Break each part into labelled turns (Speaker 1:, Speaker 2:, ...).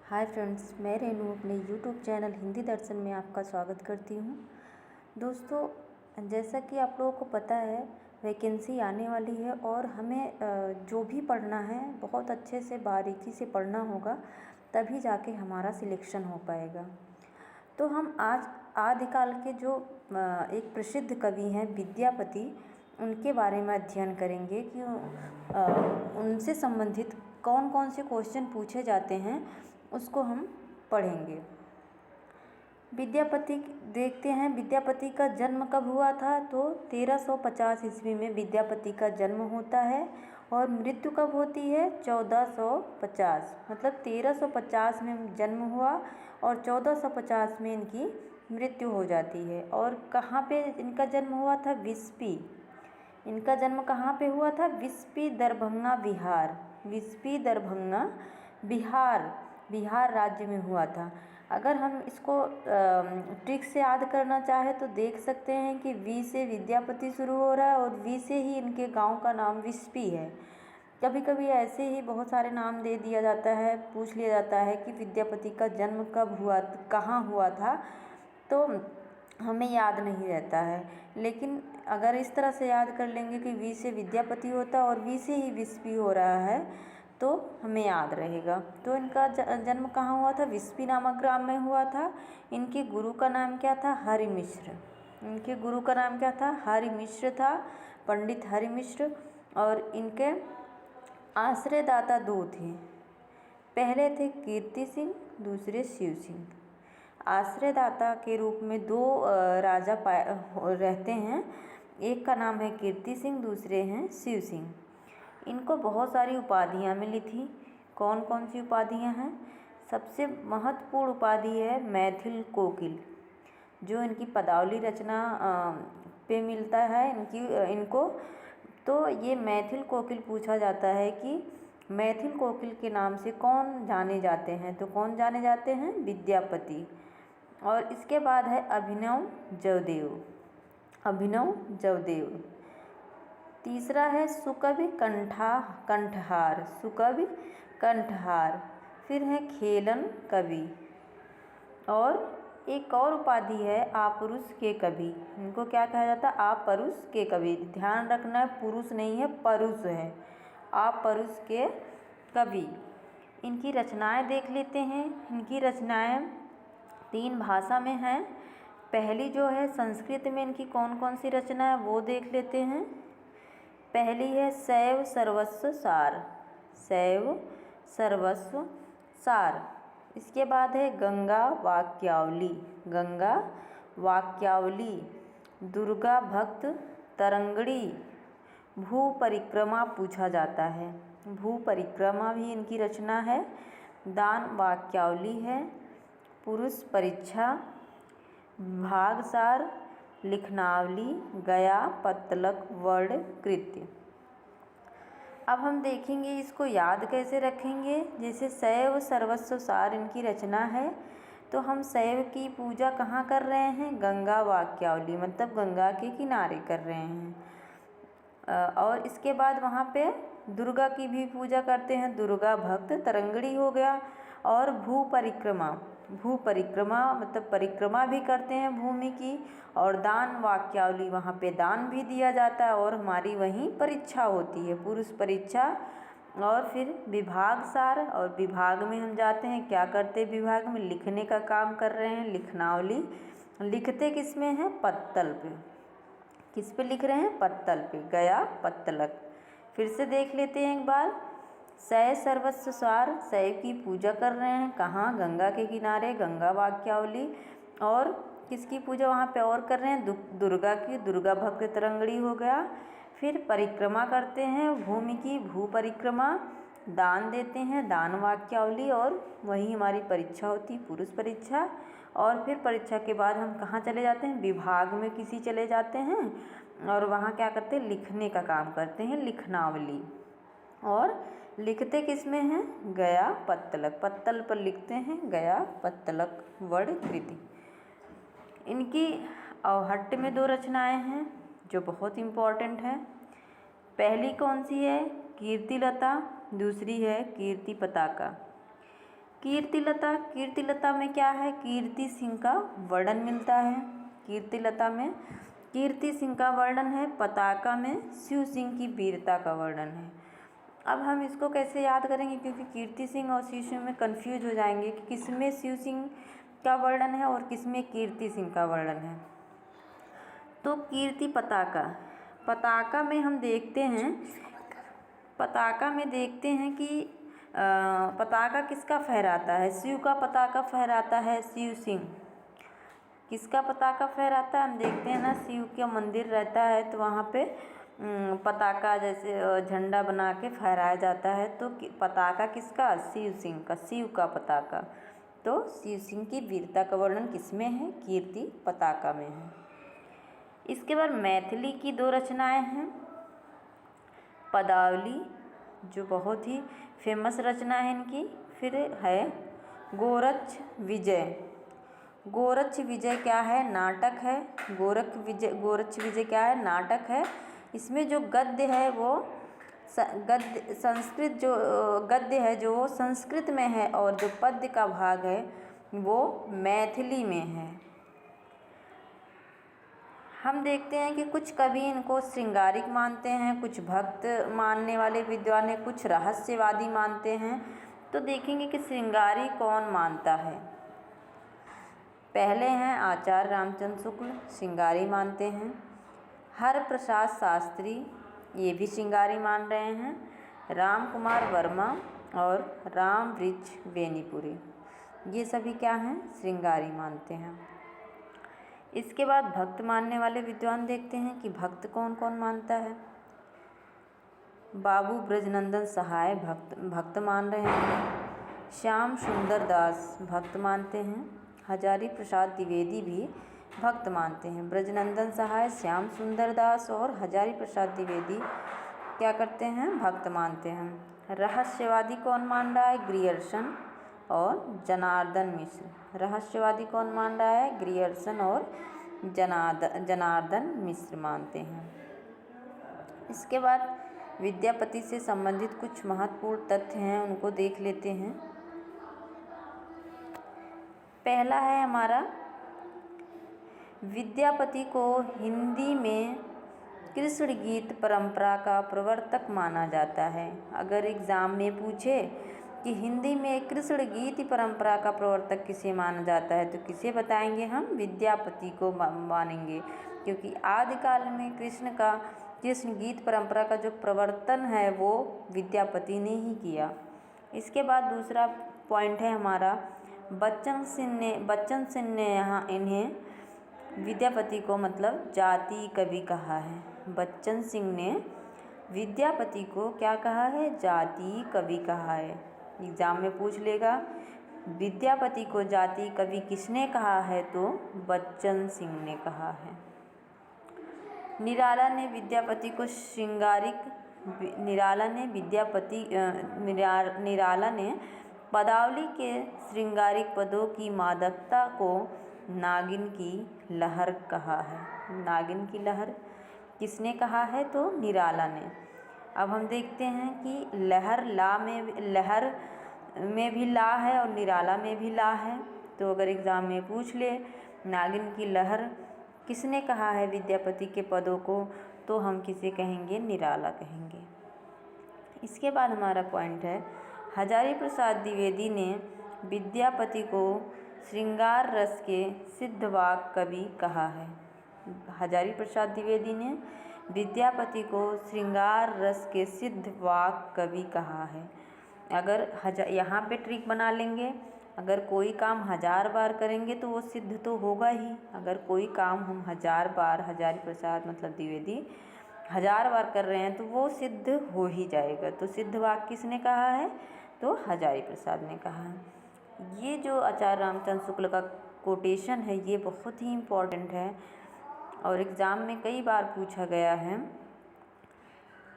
Speaker 1: Hi friends, मैं रेनू अपने YouTube channel Hindi दर्शन में आपका स्वागत करती हूँ। दोस्तों, जैसा कि आप लोगों को पता है, वैकेंसी आने वाली है और हमें जो भी पढ़ना है बहुत अच्छे से बारीकी से पढ़ना होगा, तभी जाके हमारा सिलेक्शन हो पाएगा। तो हम आज आदिकाल के जो एक प्रसिद्ध कवि हैं विद्यापति, उनके बारे में अध्ययन करेंगे कि उनसे संबंधित कौन कौन से क्वेश्चन पूछे जाते हैं, उसको हम पढ़ेंगे। विद्यापति देखते हैं, विद्यापति का जन्म कब हुआ था? तो 1350 ईस्वी में विद्यापति का जन्म होता है और मृत्यु कब होती है? 1450। मतलब 1350 में जन्म हुआ और 1450 में इनकी मृत्यु हो जाती है। और कहाँ पे इनका जन्म हुआ था? विस्पी। इनका जन्म कहाँ पे हुआ था? विस्पी, दरभंगा, बिहार। विस्पी, दरभंगा, बिहार राज्य में हुआ था। अगर हम इसको ट्रिक से याद करना चाहें तो देख सकते हैं कि वी से विद्यापति शुरू हो रहा है और वी से ही इनके गांव का नाम विस्पी है। कभी कभी ऐसे ही बहुत सारे नाम दे दिया जाता है, पूछ लिया जाता है कि विद्यापति का जन्म कब हुआ, कहाँ हुआ था, तो हमें याद नहीं रहता है। लेकिन अगर इस तरह से याद कर लेंगे कि वी से विद्यापति होता और वी से ही विस्पी हो रहा है, तो हमें याद रहेगा। तो इनका जन्म कहाँ हुआ था? विस्पी नामक ग्राम में हुआ था। इनके गुरु का नाम क्या था? हरि मिश्र। इनके गुरु का नाम क्या था? हरि मिश्र था, पंडित हरि मिश्र। और इनके आश्रयदाता दो थे। पहले थे कीर्ति सिंह, दूसरे शिव सिंह। आश्रयदाता के रूप में दो राजा रहते हैं। एक का नाम है कीर्ति सिंह, दूसरे हैं शिव सिंह। इनको बहुत सारी उपाधियाँ मिली थी। कौन कौन सी उपाधियाँ हैं? सबसे महत्वपूर्ण उपाधि है मैथिल कोकिल, जो इनकी पदावली रचना पे मिलता है इनको। तो ये मैथिल कोकिल पूछा जाता है कि मैथिल कोकिल के नाम से कौन जाने जाते हैं? तो कौन जाने जाते हैं? विद्यापति। और इसके बाद है अभिनव जयदेव। अभिनव जयदेव। तीसरा है सुकवि कंठहार। सुकवि कंठहार। फिर है खेलन कवि। और एक और उपाधि है आपरुष के कवि। इनको क्या कहा जाता है? आपरुष के कवि। ध्यान रखना है, पुरुष नहीं है, परुष है। आपरुष के कवि। इनकी रचनाएं देख लेते हैं। इनकी रचनाएं 3 भाषा में हैं। पहली जो है संस्कृत में इनकी कौन कौन सी रचना है वो देख लेते हैं। पहली है शैव सर्वस्व सार। शैव सर्वस्व सार। इसके बाद है गंगा वाक्यावली। गंगा वाक्यावली। दुर्गा भक्त तरंगड़ी। भू परिक्रमा पूछा जाता है। भू परिक्रमा भी इनकी रचना है। दान वाक्यावली है। पुरुष परीक्षा, भागसार, लिखनावली, गया पत्तलक, वर्ण कृत्य। अब हम देखेंगे इसको याद कैसे रखेंगे। जैसे शैव सर्वस्व सार इनकी रचना है, तो हम शैव की पूजा कहाँ कर रहे हैं? गंगा वाक्यावली, मतलब गंगा के किनारे कर रहे हैं। और इसके बाद वहाँ पे दुर्गा की भी पूजा करते हैं। दुर्गा भक्त तरंगड़ी हो गया। और भू परिक्रमा, भू परिक्रमा मतलब परिक्रमा भी करते हैं भूमि की। और दान वाक्यावली, वहाँ पे दान भी दिया जाता है और हमारी वहीं परीक्षा होती है, पुरुष परीक्षा। और फिर विभाग सार, और विभाग में हम जाते हैं, क्या करते हैं विभाग में? लिखने का काम कर रहे हैं, लिखनावली। लिखते किस में हैं? पत्तल पे। किस पे लिख रहे हैं? पत्तल पे। गया पत्तलक। फिर से देख लेते हैं एक बार। शैव सर्वस्व सार, शैव की पूजा कर रहे हैं, कहाँ? गंगा के किनारे, गंगा वाक्यावली। और किसकी पूजा वहाँ पे और कर रहे हैं? दुर्गा की। दुर्गा भक्त तरंगड़ी हो गया। फिर परिक्रमा करते हैं भूमि की, भू परिक्रमा। दान देते हैं, दान वाक्यावली। और वहीं हमारी परीक्षा होती, पुरुष परीक्षा। और फिर परीक्षा के बाद हम कहाँ चले जाते हैं? विभाग में किसी चले जाते हैं और वहाँ क्या करते हैं? लिखने का काम करते हैं, लिखनावली। और लिखते किस में हैं? गया पत्तलक। पत्तल पर लिखते हैं, गया पत्तलक, वर्ण कृति। इनकी अवहट्ट में 2 रचनाएं हैं जो बहुत इम्पॉर्टेंट है। पहली कौन सी है? कीर्तिलता। दूसरी है कीर्ति पताका। कीर्तिलता, कीर्तिलता में क्या है, कीर्ति सिंह का वर्णन मिलता है। कीर्तिलता में कीर्ति सिंह का वर्णन है। पताका में शिव सिंह की वीरता का वर्णन है। अब हम इसको कैसे याद करेंगे, क्योंकि कीर्ति सिंह और शिव सिंह में कंफ्यूज हो जाएंगे कि किसमें शिव सिंह का वर्णन है और किसमें कीर्ति सिंह का वर्णन है। तो कीर्ति पताका, पताका में हम देखते हैं, पताका में देखते हैं कि पताका किसका फहराता है, शिव का पताका फहराता है शिव सिंह। किसका पताका फहराता है, हम देखते हैं ना, शिव का मंदिर रहता है तो वहाँ पे पताका जैसे झंडा बना के फहराया जाता है। तो पताका किसका, शिव सिंह का, शिव का पताका। तो शिव सिंह की वीरता का वर्णन किसमें है, कीर्ति पताका में है। इसके बाद मैथिली की दो रचनाएं हैं। पदावली जो बहुत ही फेमस रचना है इनकी, फिर है गोरक्ष विजय। गोरक्ष विजय क्या है, नाटक है। गोरक्ष विजय क्या है, नाटक है। इसमें जो गद्य है वो गद्य संस्कृत, जो गद्य है जो संस्कृत में है और जो पद्य का भाग है वो मैथिली में है। हम देखते हैं कि कुछ कवि इनको श्रृंगारिक मानते हैं, कुछ भक्त मानने वाले विद्वान हैं, कुछ रहस्यवादी मानते हैं। तो देखेंगे कि श्रृंगारी कौन मानता है। पहले हैं आचार्य रामचंद्र शुक्ल, श्रृंगारी मानते हैं। हर प्रसाद शास्त्री, ये भी श्रृंगारी मान रहे हैं। राम कुमार वर्मा और राम वृक्ष बेनीपुरी, ये सभी क्या हैं, श्रृंगारी मानते हैं। इसके बाद भक्त मानने वाले विद्वान देखते हैं कि भक्त कौन कौन मानता है। बाबू ब्रजनंदन सहाय भक्त मान रहे हैं। श्याम सुंदर दास भक्त मानते हैं। हजारी प्रसाद द्विवेदी भी भक्त मानते हैं। ब्रजनंदन सहाय, श्याम सुंदर दास और हजारी प्रसाद द्विवेदी क्या करते हैं, भक्त मानते हैं। रहस्यवादी कौन मान रहा है, ग्रियर्सन और जनार्दन मिश्र। रहस्यवादी कौन मान रहा है, ग्रियर्सन और जनार्दन मिश्र मानते हैं। इसके बाद विद्यापति से संबंधित कुछ महत्वपूर्ण तथ्य हैं, उनको देख लेते हैं। पहला है हमारा, विद्यापति को हिंदी में कृष्ण गीत परंपरा का प्रवर्तक माना जाता है। अगर एग्ज़ाम में पूछे कि हिंदी में कृष्ण गीत परंपरा का प्रवर्तक किसे माना जाता है तो किसे बताएंगे हम, विद्यापति को मानेंगे, क्योंकि आदिकाल में कृष्ण गीत परंपरा का जो प्रवर्तन है वो विद्यापति ने ही किया। इसके बाद दूसरा पॉइंट है हमारा, बच्चन सिंह ने यहाँ इन्हें, विद्यापति को मतलब जाति कवि कहा है। बच्चन सिंह ने विद्यापति को क्या कहा है, जाति कवि कहा है। एग्ज़ाम में पूछ लेगा विद्यापति को जाति कवि किसने कहा है, तो बच्चन सिंह ने कहा है। निराला ने विद्यापति को निराला ने पदावली के श्रृंगारिक पदों की मादकता को नागिन की लहर कहा है। नागिन की लहर किसने कहा है, तो निराला ने। अब हम देखते हैं कि लहर में भी ला है और निराला में भी ला है। तो अगर एग्ज़ाम में पूछ ले नागिन की लहर किसने कहा है विद्यापति के पदों को, तो हम किसे कहेंगे, निराला कहेंगे। इसके बाद हमारा पॉइंट है, हजारी प्रसाद द्विवेदी ने विद्यापति को श्रृंगार रस के सिद्धवाक कवि कहा है। हजारी प्रसाद द्विवेदी ने विद्यापति को श्रृंगार रस के सिद्धवाक कवि कहा है। अगर यहाँ पे ट्रिक बना लेंगे, अगर कोई काम 1000 बार करेंगे तो वो सिद्ध तो होगा ही। अगर कोई काम हम 1000 बार, हजारी प्रसाद मतलब द्विवेदी 1000 बार कर रहे हैं तो वो सिद्ध हो ही जाएगा। तो सिद्धवाक किसने कहा है, तो हजारी प्रसाद ने कहा है। ये जो आचार्य रामचंद्र शुक्ल का कोटेशन है ये बहुत ही इम्पोर्टेंट है और एग्ज़ाम में कई बार पूछा गया है।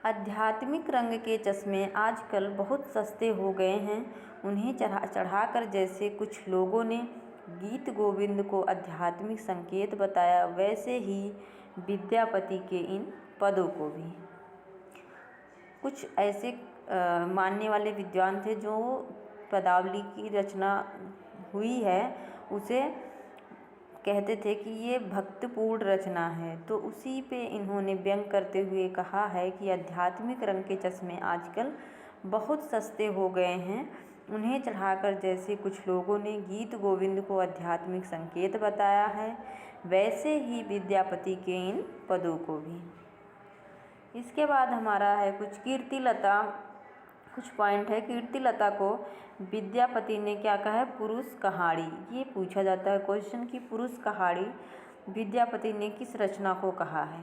Speaker 1: आध्यात्मिक रंग के चश्मे आजकल बहुत सस्ते हो गए हैं, उन्हें चढ़ाकर जैसे कुछ लोगों ने गीत गोविंद को आध्यात्मिक संकेत बताया, वैसे ही विद्यापति के इन पदों को भी। कुछ ऐसे मानने वाले विद्वान थे जो पदावली की रचना हुई है उसे कहते थे कि ये भक्तिपूर्ण रचना है। तो उसी पे इन्होंने व्यंग करते हुए कहा है कि आध्यात्मिक रंग के चश्मे आजकल बहुत सस्ते हो गए हैं, उन्हें चढ़ाकर जैसे कुछ लोगों ने गीत गोविंद को आध्यात्मिक संकेत बताया है, वैसे ही विद्यापति के इन पदों को भी। इसके बाद हमारा है कुछ कीर्तिलता, कुछ पॉइंट है। कीर्तिलता को विद्यापति ने क्या कहा है, पुरुष कहाड़ी। ये पूछा जाता है क्वेश्चन कि पुरुष कहाड़ी विद्यापति ने किस रचना को कहा है।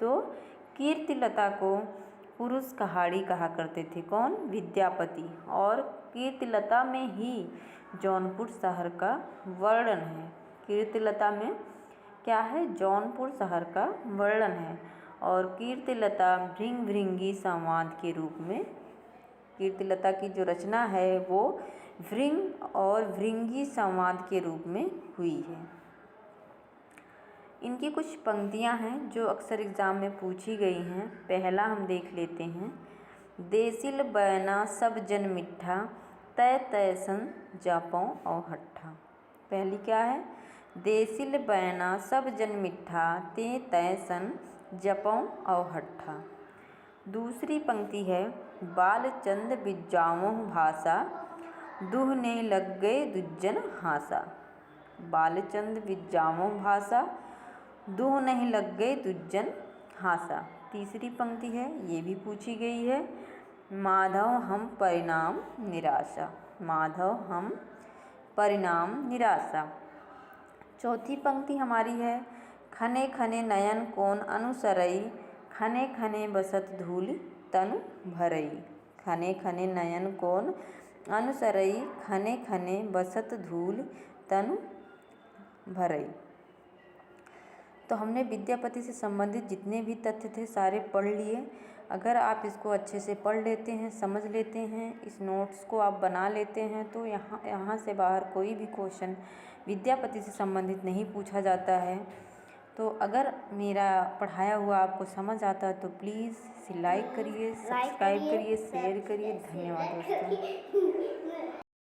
Speaker 1: तो कीर्तिलता को पुरुष कहाड़ी कहा करते थे कौन, विद्यापति। और कीर्तिलता में ही जौनपुर शहर का वर्णन है। कीर्तिलता में क्या है, जौनपुर शहर का वर्णन है। और कीर्तिलता भृंग भृंगी संवाद के रूप में, कीर्तिलता की जो रचना है वो भृंग और भृंगी संवाद के रूप में हुई है। इनकी कुछ पंक्तियां हैं जो अक्सर एग्ज़ाम में पूछी गई हैं। पहला हम देख लेते हैं, देसिल बैना सब जन मिठा, तय तय सन जापौ और हट्ठा। पहली क्या है, देसिल बैना सब जन मिठा, ते तय सन जपौ और हट्ठा। दूसरी पंक्ति है, बालचंद बिजावों भाषा, दुहने लग गए दुज्जन हासा। बालचंद बिजावों भाषा, दुहने लग गए दुज्जन हासा। तीसरी पंक्ति है, ये भी पूछी गई है, माधव हम परिणाम निराशा। माधव हम परिणाम निराशा। चौथी पंक्ति हमारी है, खने खने नयन कौन अनुसरई, खने खने बसत धूल तनु भरई। खने खने नयन कौन अनुसरई, खने खने बसत धूल तनु भरई। तो हमने विद्यापति से संबंधित जितने भी तथ्य थे सारे पढ़ लिए। अगर आप इसको अच्छे से पढ़ लेते हैं, समझ लेते हैं, इस नोट्स को आप बना लेते हैं, तो यहाँ से बाहर कोई भी क्वेश्चन विद्यापति से संबंधित नहीं पूछा जाता है। तो अगर मेरा पढ़ाया हुआ आपको समझ आता है तो प्लीज़ इसे लाइक करिए, सब्सक्राइब करिए, शेयर करिए। धन्यवाद दोस्तों।